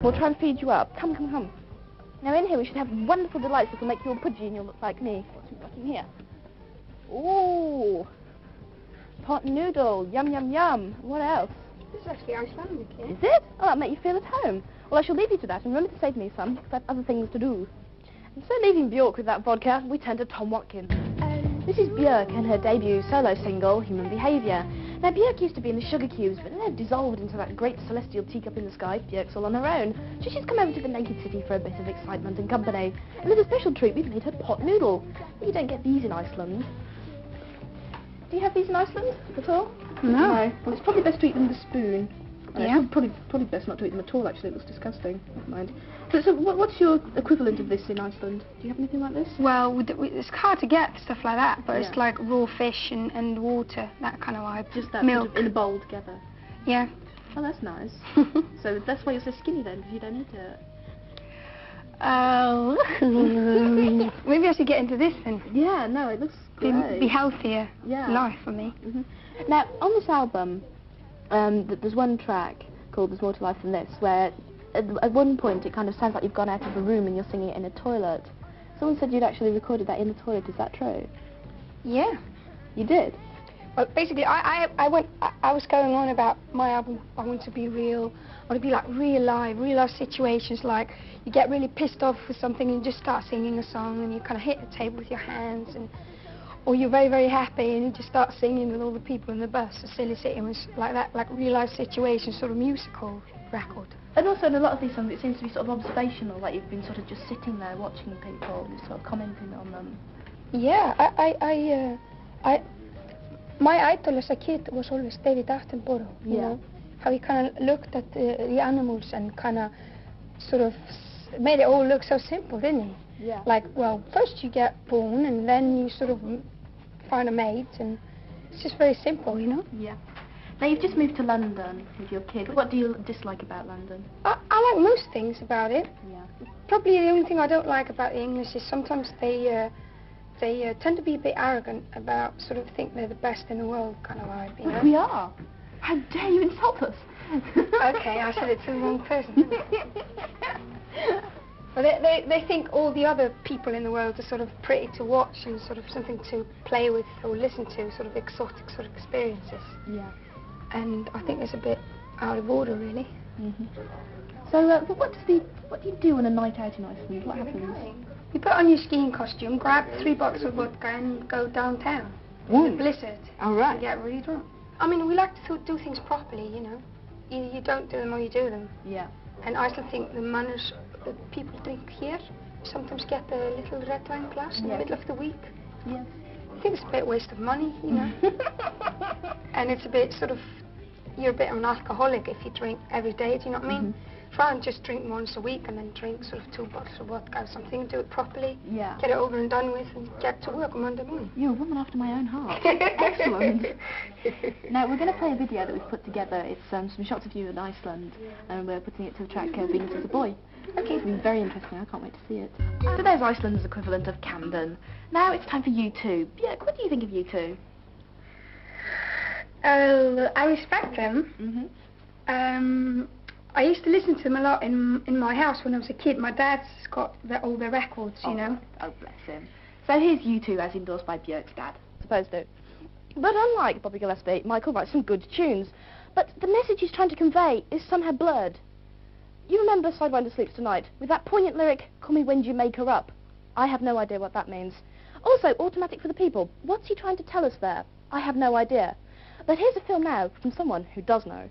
We'll try and feed you up. Come, come, come. Now in here we should have wonderful delights that will make you all pudgy and you'll look like me. What's in here? Ooh. Pot noodle. Yum, yum, yum. What else? This is actually Icelandic, yeah? Is it? Oh, that'll make you feel at home. Well, I shall leave you to that and remember to save me some, because I have other things to do. And so leaving Björk with that vodka, we turn to Tom Watkins. This is Björk and her debut solo single, Human Behaviour. Now, Björk used to be in the Sugar Cubes, but then they've dissolved into that great celestial teacup in the sky. Björk's all on her own. So she's come over to the Naked City for a bit of excitement and company. And as a special treat, we've made her pot noodle. You don't get these in Iceland. Do you have these in Iceland at all? No. Well, it's probably best to eat them with a spoon. Yeah. Probably best not to eat them at all, actually. It looks disgusting. Never mind. So what's your equivalent of this in Iceland? Do you have anything like this? Well, it's hard to get stuff like that, but Yeah. it's like raw fish and water, that kind of vibe. Just that milk. sort of in a bowl together. Yeah. Oh, that's nice. So that's why you're so skinny then, because you don't eat it. Oh. Maybe I should get into this then. Yeah, no, it looks great. Be healthier. Yeah. Life for me. Now, on this album, there's one track called There's More to Life Than This, where at one point it kind of sounds like you've gone out of a room and you're singing it in a toilet. Someone said you'd actually recorded that in the toilet. Is that true? Yeah. You did? Well, basically, I was going on about my album. I want to be real. I want to be like real life situations. Like you get really pissed off with something and you just start singing a song and you kind of hit the table with your hands, or you're very, very happy and you just start singing with all the people in the bus. The silly city was like that, like real life situations, sort of musical record. And also in a lot of these songs it seems to be sort of observational, like you've been sort of just sitting there watching people and just sort of commenting on them. Yeah, my idol as a kid was always David Attenborough, you know, how he kind of looked at the animals and kind of sort of made it all look so simple, didn't he? Yeah. Like, well, first you get born and then you sort of find a mate, and it's just very simple, you know? Yeah. Now you've just moved to London with your kid. What do you dislike about London? I like most things about it. Yeah. Probably the only thing I don't like about the English is sometimes they tend to be a bit arrogant about sort of think they're the best in the world kind of vibe, you know? But we are. How dare you insult us? Okay, I said it to the wrong person. Well, they think all the other people in the world are sort of pretty to watch and sort of something to play with or listen to, sort of exotic sort of experiences. Yeah. And I think it's a bit out of order, really. So, what do you do on a night out in Iceland? What happens? You put on your skiing costume, grab 3 bottles of vodka and go downtown. In the blizzard. All right. And get really drunk. I mean, we like to do things properly, you know. Either you don't do them or you do them. Yeah. And I still think the manners that people drink here sometimes get a little red wine glass in the middle of the week. Yes. I think it's a bit waste of money, you know. And it's a bit sort of, you're a bit of an alcoholic if you drink every day, do you know what I mean? Try and just drink once a week and then drink sort of 2 bottles of vodka or something, do it properly, Yeah. get it over and done with and get to work on Monday morning. You're a woman after my own heart. Excellent. Now, we're going to play a video that we've put together. It's some shots of you in Iceland, and we're putting it to the track Venus as a Boy. Okay, it's been very interesting. I can't wait to see it. So there's Iceland's equivalent of Camden. Now it's time for U2. Björk, what do you think of U2? I respect them. I used to listen to them a lot in my house when I was a kid. My dad's got all their records, you know. Oh, bless him. So here's U2 as endorsed by Björk's dad. Supposed to. But unlike Bobby Gillespie, Michael writes some good tunes. But the message he's trying to convey is somehow blurred. You remember Sidewinder Sleeps Tonight, with that poignant lyric, "Call me when you make her up." I have no idea what that means. Also, Automatic for the People. What's he trying to tell us there? I have no idea. But here's a film now from someone who does know.